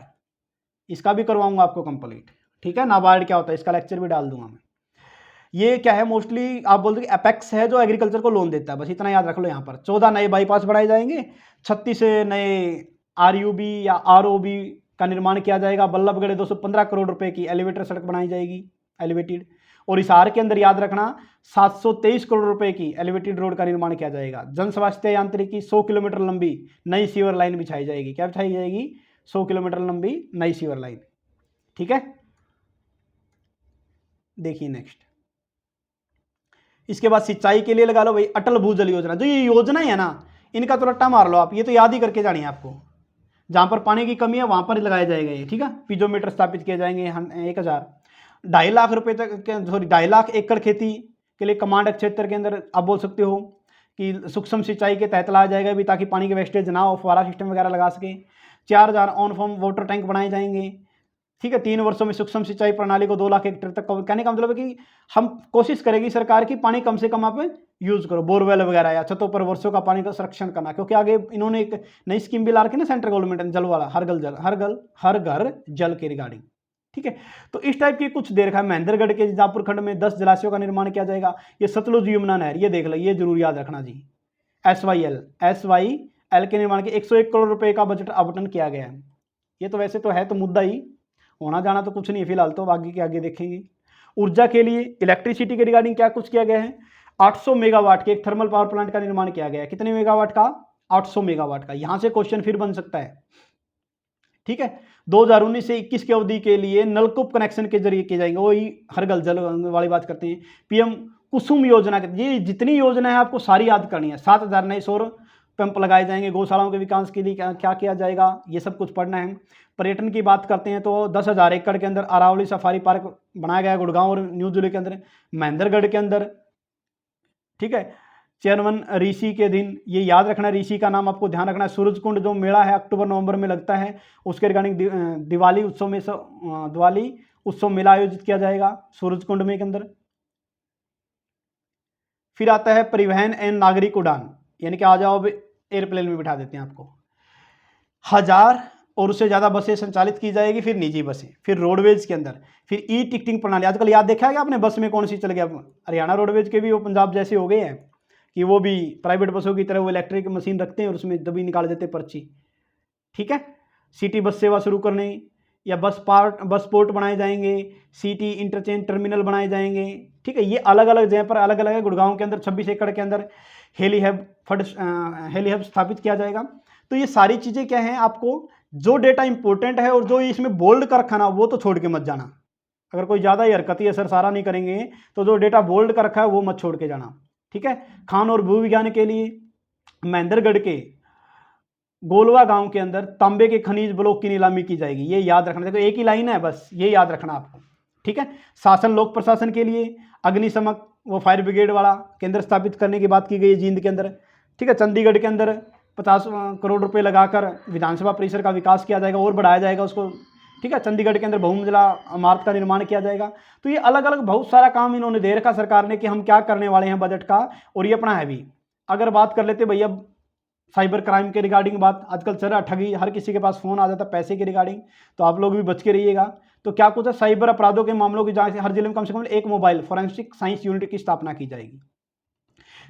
A: इसका भी करवाऊंगा आपको कंप्लीट, ठीक है। नाबार्ड क्या होता है इसका लेक्चर भी डाल दूंगा मैं। ये क्या है, मोस्टली आप बोलते हैं एपेक्स है जो एग्रीकल्चर को लोन देता है, बस इतना याद रख लो। यहाँ पर 14 नए बाईपास बढ़ाए जाएंगे, 36 नए RUB या ROB का निर्माण किया जाएगा। बल्लभगढ़ 215 करोड़ रुपए की एलिवेटर सड़क बनाई जाएगी, एलिवेटेड। और हिसार के अंदर याद रखना 723 करोड़ रुपए की एलिवेटेड रोड का निर्माण किया जाएगा। जन स्वास्थ्य यांत्रिकी 100 किलोमीटर लंबी नई सीवर लाइन बिछाई जाएगी। क्या बिछाई जाएगी, 100 किलोमीटर लंबी नई सीवर लाइन, ठीक है। देखिए नेक्स्ट, इसके बाद सिंचाई के लिए लगा लो भाई अटल भूजल योजना। जो ये योजना है ना, इनका तो रट्टा मार लो आप, ये तो याद ही करके जानी है आपको। जहां पर पानी की कमी है वहां पर लगाया जाएगा ये, ठीक है। पीजोमीटर स्थापित किए जाएंगे 1000। 2.5 लाख रुपए तक, 2.5 लाख एकड़ खेती के लिए कमांड क्षेत्र के अंदर आप बोल सकते हो कि सूक्ष्म सिंचाई के तहत लाया जाएगा भी, ताकि पानी के वेस्टेज ना हो, फुहारा सिस्टम वगैरह लगा सके। 4000 ऑन फॉर्म वाटर टैंक बनाए जाएंगे, ठीक है। 3 वर्षों में सूक्ष्म सिंचाई प्रणाली को 2 लाख हेक्टेयर तक कवर। कहने का मतलब है कि हम कोशिश करेगी सरकार की पानी कम से कम आप यूज करो, बोरवेल वगैरह या छतों पर वर्षों का पानी का संरक्षण करना। क्योंकि आगे इन्होंने एक नई स्कीम भी ला रखी ना सेंट्रल गवर्नमेंट ने, जल वाला, हर घर जल के रिगार्डिंग, ठीक है। तो इस टाइप की कुछ दे रखा है। महेंद्रगढ़ के जापुर खंड में 10 जलाशयों का निर्माण किया जाएगा। ये सतलुज यमुना नहर, ये देख लो, ये जरूर याद रखना जी। SYL के निर्माण के 101 करोड़ रुपए का बजट आवंटन किया गया है। ये तो वैसे तो है तो मुद्दा ही, होना जाना तो कुछ नहीं है फिलहाल, तो आगे के आगे देखेंगे। ऊर्जा के लिए इलेक्ट्रिसिटी के रिगार्डिंग क्या कुछ किया गया है, 800 मेगावाट के एक थर्मल पावर प्लांट का निर्माण किया गया है। कितने मेगावाट का, 800 मेगावाट का। यहां से क्वेश्चन फिर बन सकता है, ठीक है। 2019 से 21 की अवधि के लिए नलकूप कनेक्शन के जरिए किए जाएंगे। वही हर घर जल वाली बात करते हैं। PM कुसुम योजना के, ये जितनी योजना है आपको सारी याद करनी है। 7000 नए सौर पंप लगाए जाएंगे। गौशालाओं के विकास के लिए क्या किया जाएगा, ये सब कुछ पढ़ना है। पर्यटन की बात करते हैं तो 10,000 एकड़ के अंदर अरावली सफारी पार्क बनाया गया है, गुड़गांव और न्यू दिल्ली के अंदर, महेंद्रगढ़ के अंदर, ठीक है। चेयरमैन ऋषि के दिन, ये याद रखना, ऋषि का नाम आपको ध्यान रखना है। सूरजकुंड जो मेला है अक्टूबर-नवंबर में लगता है, उसके रिगार्डिंग दिवाली उत्सव मेला आयोजित किया जाएगा सूरजकुंड में के अंदर। फिर आता है परिवहन एवं नागरिक उड़ान, यानी कि आ जाओ एयरप्लेन में बिठा देते हैं आपको। 1000 और उससे ज़्यादा बसें संचालित की जाएगी, फिर निजी बसें, फिर रोडवेज के अंदर, फिर ई टिकटिंग प्रणाली। आजकल याद देखा है कि आपने बस में कौन सी चल गया, हरियाणा रोडवेज के भी वो पंजाब जैसे हो गए हैं कि वो भी प्राइवेट बसों की तरह वो इलेक्ट्रिक मशीन रखते हैं और उसमें दबी निकाल देते पर्ची। ठीक है, सिटी बस सेवा शुरू करने या बस पोर्ट बनाए जाएंगे, सिटी इंटरचेंज टर्मिनल बनाए जाएंगे। ठीक है, ये अलग अलग जगह पर अलग अलग है। गुड़गांव के अंदर 26 एकड़ के अंदर हेली हब स्थापित किया जाएगा। तो ये सारी चीज़ें क्या हैं, आपको जो डेटा इंपॉर्टेंट है और जो इसमें बोल्ड कर रखा ना, वो तो छोड़ के मत जाना। अगर कोई ज़्यादा ही हरकती असर सारा नहीं करेंगे तो जो डेटा बोल्ड कर रखा है वो मत छोड़ के जाना। ठीक है, खान और भू विज्ञान के लिए महेंद्रगढ़ के गोलवा गांव के अंदर तांबे के खनिज ब्लॉक की नीलामी की जाएगी। ये याद रखना, देखो एक ही लाइन है बस, ये याद रखना आपको। ठीक है, शासन लोक प्रशासन के लिए अग्निशमक वो फायर ब्रिगेड वाला केंद्र स्थापित करने की बात की गई है जींद के अंदर। ठीक है, चंडीगढ़ के अंदर 50 करोड़ रुपए लगाकर विधानसभा परिसर का विकास किया जाएगा और बढ़ाया जाएगा उसको। ठीक है, चंडीगढ़ के अंदर बहुमंजिला इमारत का निर्माण किया जाएगा। तो ये अलग अलग बहुत सारा काम इन्होंने दे रखा सरकार ने कि हम क्या करने वाले हैं बजट का, और ये अपना है भी। अगर बात कर लेते भैया साइबर क्राइम के रिगार्डिंग, बात आजकल चल रहा ठगी, हर किसी के पास फोन आ जाता है पैसे के रिगार्डिंग, तो आप लोग भी बच के रहिएगा। तो क्या कुछ है, साइबर अपराधों के मामलों की जांच हर जिले में कम से कम एक मोबाइल फोरेंसिक साइंस यूनिट की स्थापना की जाएगी।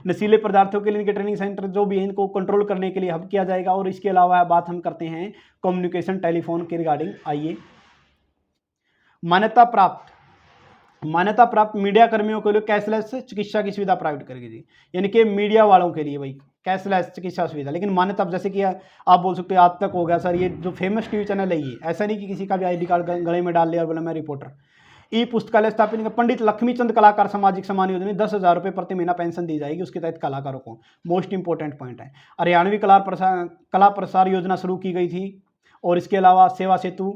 A: नशीले पदार्थों के लिए इनके ट्रेनिंग सेंटर जो भी है इनको कंट्रोल करने के लिए हब किया जाएगा। और इसके अलावा बात हम करते हैं कम्युनिकेशन टेलीफोन के रिगार्डिंग। आइए, मान्यता प्राप्त मीडिया कर्मियों के लिए कैशलेस चिकित्सा की सुविधा प्राप्त करेगी जी, यानी कि मीडिया वालों के लिए भाई कैशलेस चिकित्सा सुविधा। लेकिन मान्यता जैसे कि आप बोल सकते हो आज तक हो गया सर, ये जो फेमस टीवी चैनल है ये ऐसा नहीं कि किसी का भी आईडी कार्ड गले में डाल लिया और बोला मैं रिपोर्टर। ई पुस्तकालय स्थापित पंडित लक्ष्मीचंद कलाकार सामाजिक सम्मान योजना 10,000 रुपये प्रति महीना पेंशन दी जाएगी उसके तहत कलाकारों को। मोस्ट इंपॉर्टेंट पॉइंट है। हरियाणवी कला प्रसार योजना शुरू की गई थी। और इसके अलावा सेवा सेतु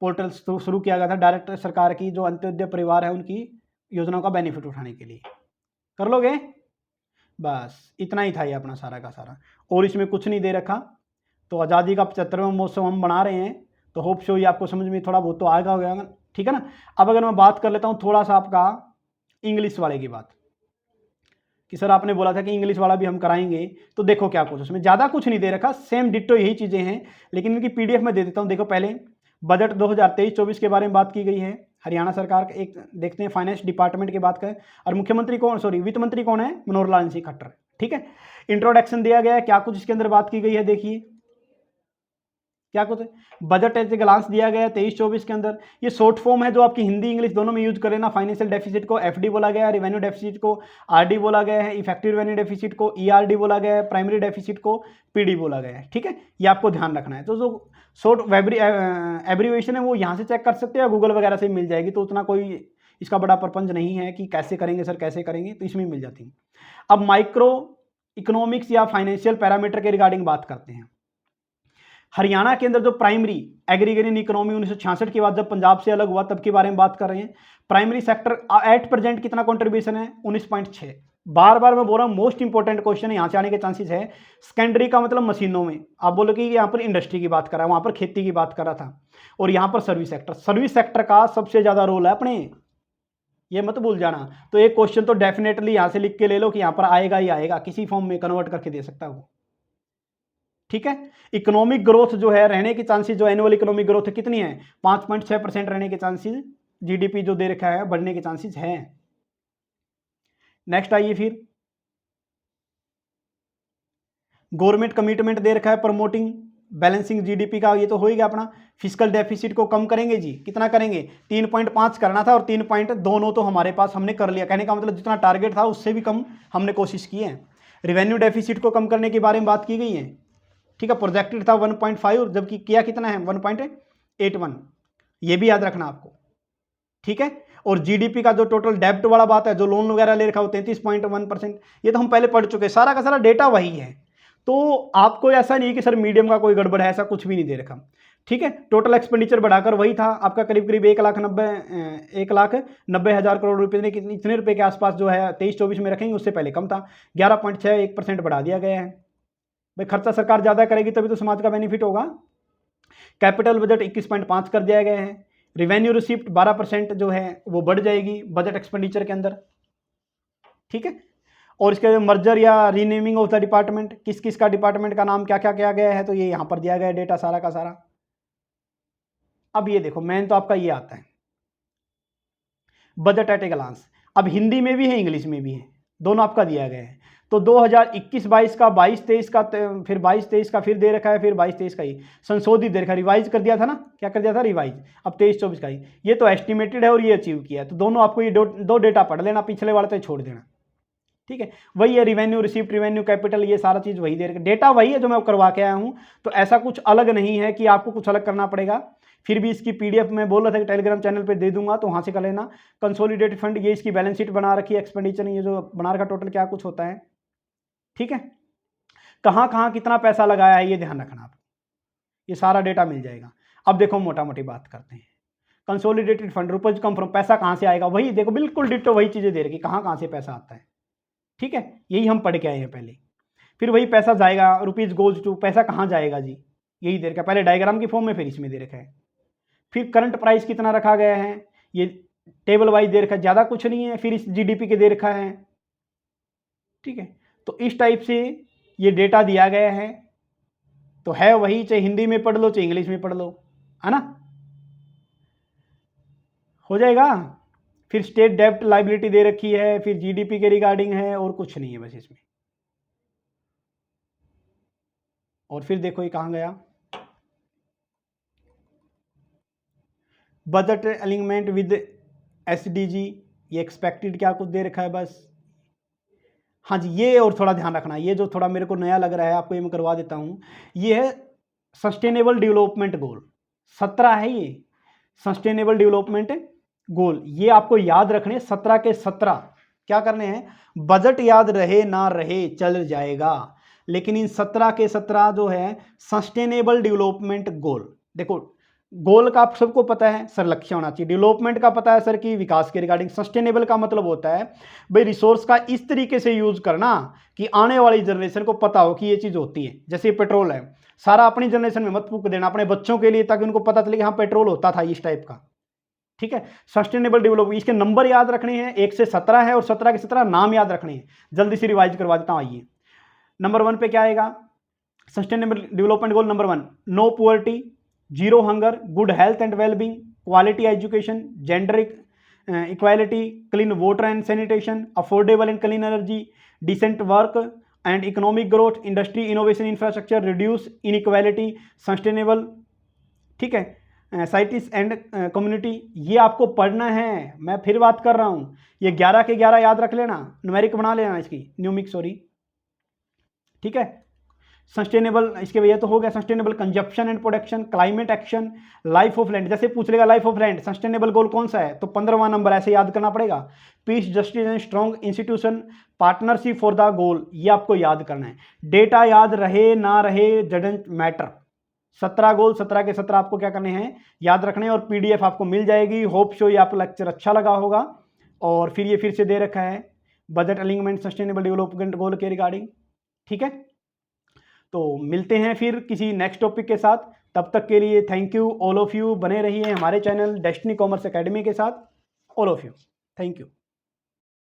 A: पोर्टल शुरू किया गया था डायरेक्ट सरकार की, जो अंत्योदय परिवार है उनकी योजनाओं का बेनिफिट उठाने के लिए। कर लोगे? बस इतना ही था ये अपना सारा का सारा, और इसमें कुछ नहीं दे रखा। तो आज़ादी का 75वां महोत्सव हम बना रहे हैं, तो होप सो ये आपको समझ में थोड़ा बहुत तो आएगा हो गया, ठीक है ना। अब अगर मैं बात कर लेता हूँ थोड़ा सा आपका इंग्लिश वाले की बात, कि सर आपने बोला था कि इंग्लिश वाला भी हम कराएंगे, तो देखो क्या कुछ उसमें ज़्यादा कुछ नहीं दे रखा, सेम डिट्टो यही चीज़ें हैं, लेकिन इनकी पीडीएफ में दे देता हूँ। देखो पहले बजट 2023-24 के बारे में बात की गई है। हरियाणा सरकार का एक देखते हैं, फाइनेंस डिपार्टमेंट की बात करें, और मुख्यमंत्री कौन, सॉरी वित्त मंत्री कौन है, मनोहर लाल सिंह खट्टर। ठीक है, इंट्रोडक्शन दिया गया है, क्या कुछ इसके अंदर बात की गई है, देखिए क्या कुछ बजट एज ग्लांस दिया गया है 23-24 के अंदर। ये शॉर्ट फॉर्म है जो आपकी हिंदी इंग्लिश दोनों में यूज करें ना। फाइनेंशियल डेफिसिट को एफडी बोला गया है, रिवेन्यू डेफिसिट को आरडी बोला गया है, इफेक्टिव रिवेन्यू डेफिसिट को ईआरडी बोला गया है, प्राइमरी डेफिसिट को पीडी बोला गया है। ठीक है, ये आपको ध्यान रखना है। तो जो शॉर्ट एब्रीवेशन है वो यहाँ से चेक कर सकते हैं या गूगल वगैरह से मिल जाएगी, तो उतना कोई इसका बड़ा प्रपंच नहीं है कि कैसे करेंगे सर कैसे करेंगे, तो इसमें मिल जाती है। अब माइक्रो इकोनॉमिक्स या फाइनेंशियल पैरामीटर के रिगार्डिंग बात करते हैं। हरियाणा के अंदर जो प्राइमरी एग्रीगेरियन इकोनॉमी 1966 के बाद जब पंजाब से अलग हुआ तब के बारे में बात कर रहे हैं। प्राइमरी सेक्टर एट प्रेजेंट कितना कंट्रीब्यूशन है, 19.6। बार बार मैं बोल रहा हूं मोस्ट इंपॉर्टेंट क्वेश्चन यहाँ से आने के चांसेस है। सेकेंडरी का मतलब मशीनों में, आप बोलो कि यहाँ पर इंडस्ट्री की बात कर रहा है, वहां पर खेती की बात कर रहा था, और यहाँ पर सर्विस सेक्टर का सबसे ज्यादा रोल है अपने, ये मत भूल जाना। तो एक क्वेश्चन तो डेफिनेटली यहाँ से लिख के ले लो कि यहाँ पर आएगा ही आएगा, किसी फॉर्म में कन्वर्ट करके दे सकता है। ठीक है, इकोनॉमिक ग्रोथ जो है रहने की चांसेस, जो एनुअल इकोनॉमिक ग्रोथ है कितनी है, 5.6% रहने के चांसेस, जीडीपी जो दे रखा है बढ़ने के चांसेस हैं। नेक्स्ट आइए, फिर गवर्नमेंट कमिटमेंट दे रखा है प्रमोटिंग बैलेंसिंग जीडीपी का, ये तो होएगा अपना। फिस्कल डेफिसिट को कम करेंगे जी, कितना करेंगे, 3.5 करना था और 3.29 तो हमारे पास हमने कर लिया। कहने का मतलब जितना टारगेट था उससे भी कम हमने कोशिश की है। रेवेन्यू डेफिसिट को कम करने के बारे में बात की गई है। ठीक है, प्रोजेक्टेड था 1.5 जबकि किया कितना है 1.81, ये भी याद रखना आपको। ठीक है, और जीडीपी का जो टोटल डेब्ट वाला बात है, जो लोन वगैरह ले रखा हो 33.1%, ये तो हम पहले पढ़ चुके, सारा का सारा डेटा वही है। तो आपको ऐसा नहीं कि सर मीडियम का कोई गड़बड़ है, ऐसा कुछ भी नहीं दे रखा। ठीक है, टोटल एक्सपेंडिचर बढ़ाकर वही था आपका करीब करीब 1,90,000 करोड़ रुपए, इतने रुपए के आसपास जो है 23-24 में रखेंगे, उससे पहले कम था। 11.61% बढ़ा दिया गया है। भाई खर्चा सरकार ज़्यादा करेगी तभी तो समाज का बेनिफिट होगा। कैपिटल बजट 21.5 कर दिया गया है। रिवेन्यू रिसिप्ट 12% जो है वो बढ़ जाएगी बजट एक्सपेंडिचर के अंदर। ठीक है, और इसके मर्जर या रीनेमिंग ऑफ द डिपार्टमेंट, किस किस का डिपार्टमेंट का नाम क्या क्या किया गया है, तो ये यहाँ पर दिया गया है डेटा सारा का सारा। अब ये देखो मेन तो आपका ये आता है बजट एट ए ग्लांस। अब हिंदी में भी है इंग्लिश में भी है, दोनों आपका दिया गया है। तो 2021-22 का, 22-23 का, फिर 22-23 का फिर दे रखा है, फिर 22-23 का ही संशोधित दे रखा है, रिवाइज कर दिया था ना, क्या कर दिया था रिवाइज। अब 23-24 का ही ये तो एस्टिमेटेड है और ये अचीव किया है। तो दोनों आपको ये दो डेटा पढ़ लेना, पिछले वाले तो छोड़ देना, ठीक है। वही है रिवेन्यू, रिसीप्ट, रिवेन्यू, कैपिटल, ये सारा चीज़ वही दे रखा है, डेटा वही है जो मैं करवा के आया हूँ। तो ऐसा कुछ अलग नहीं है कि आपको कुछ अलग करना पड़ेगा। फिर भी इसकी पीडीएफ मैं बोल रहा था कि टेलीग्राम चैनल पे दे दूंगा, तो वहाँ से कर लेना। कंसोलिडेटेड फंड, ये इसकी बैलेंस शीट बना रखी है, एक्सपेंडिचर ये जो बना रखा टोटल क्या कुछ होता है, ठीक है। कहाँ कहाँ कितना पैसा लगाया है ये ध्यान रखना आप, ये सारा डेटा मिल जाएगा। अब देखो मोटा मोटी बात करते हैं, consolidated fund, rupees come from, पैसा कहाँ से आएगा, वही देखो बिल्कुल डिट्टो वही चीज़ें दे रखी, कहाँ कहाँ से पैसा आता है, ठीक है। यही हम पढ़ के आए हैं पहले। फिर वही पैसा जाएगा, रुपीज गोज टू, पैसा कहाँ जाएगा जी, यही दे रखा है पहले डायग्राम की फॉर्म में, फिर इसमें दे रखा है। फिर करंट प्राइस कितना रखा गया है, ये टेबल वाइज दे रखा है, ज़्यादा कुछ नहीं है। फिर इस जीडीपी के दे रखा है, ठीक है। तो इस टाइप से ये डेटा दिया गया है। तो है वही, चाहे हिंदी में पढ़ लो चाहे इंग्लिश में पढ़ लो, है ना, हो जाएगा। फिर स्टेट डेब्ट लाइबिलिटी दे रखी है, फिर जीडीपी के रिगार्डिंग है, और कुछ नहीं है बस इसमें। और फिर देखो ये कहाँ गया, बजट अलाइनमेंट विद एसडीजी, ये एक्सपेक्टेड क्या कुछ दे रखा है बस। हाँ जी, ये और थोड़ा ध्यान रखना, ये जो थोड़ा मेरे को नया लग रहा है आपको ये मैं करवा देता हूँ। ये है सस्टेनेबल डेवलपमेंट गोल, 17 है ये सस्टेनेबल डेवलपमेंट गोल, ये आपको याद रखने 17 के 17 क्या करने हैं। बजट याद रहे ना रहे चल जाएगा, लेकिन इन 17 के 17 जो है सस्टेनेबल डेवलपमेंट गोल। देखो गोल का आप सबको पता है सर लक्ष्य होना चाहिए, डेवलपमेंट का पता है सर कि विकास के रिगार्डिंग, सस्टेनेबल का मतलब होता है भाई रिसोर्स का इस तरीके से यूज करना कि आने वाली जनरेशन को पता हो कि ये चीज़ होती है। जैसे पेट्रोल है, सारा अपनी जनरेशन में मत फूक देना, अपने बच्चों के लिए, ताकि उनको पता चले कि हाँ पेट्रोल होता था इस टाइप का, ठीक है। सस्टेनेबल डेवलपमेंट, इसके नंबर याद रखने हैं, 1 से 17 है और 17 के 17 नाम याद रखने हैं। जल्दी से रिवाइज करवा देता हूँ। आइए नंबर 1 पे क्या आएगा, sustainable development goal number 1, no poverty, zero hunger, good health and wellbeing, quality education, gender equality, clean water and sanitation, affordable and clean energy, decent work and economic growth, industry innovation infrastructure, reduce inequality, sustainable, ठीक है, साइटिस and community. ये आपको पढ़ना है, मैं फिर बात कर रहा हूँ, ये 11 के 11 याद रख लेना, न्यूमेरिक बना लेना इसकी, न्यूमिक सॉरी, ठीक है। सस्टेनेबल, इसके वजह तो हो गया sustainable consumption and production, climate action, life of land, जैसे पूछ लेगा लाइफ ऑफ लैंड सस्टेनेबल गोल कौन सा है, तो 15वां नंबर ऐसे याद करना पड़ेगा। Peace, justice and strong institution, partnership for the goal, ये आपको याद करना है। डेटा याद रहे ना रहे डजंट मैटर, 17 गोल 17 के 17 आपको क्या करने हैं, याद रखने हैं। और पीडीएफ आपको मिल जाएगी। होप शो ये आपको लेक्चर अच्छा लगा होगा। और फिर ये फिर से दे रखा है बजट अलाइनमेंट सस्टेनेबल डेवलपमेंट गोल के रिगार्डिंग, ठीक है। तो मिलते हैं फिर किसी नेक्स्ट टॉपिक के साथ, तब तक के लिए thank you all of you. बने रहिए हमारे चैनल डेस्टिनी कॉमर्स एकेडमी के साथ, all of you, thank you.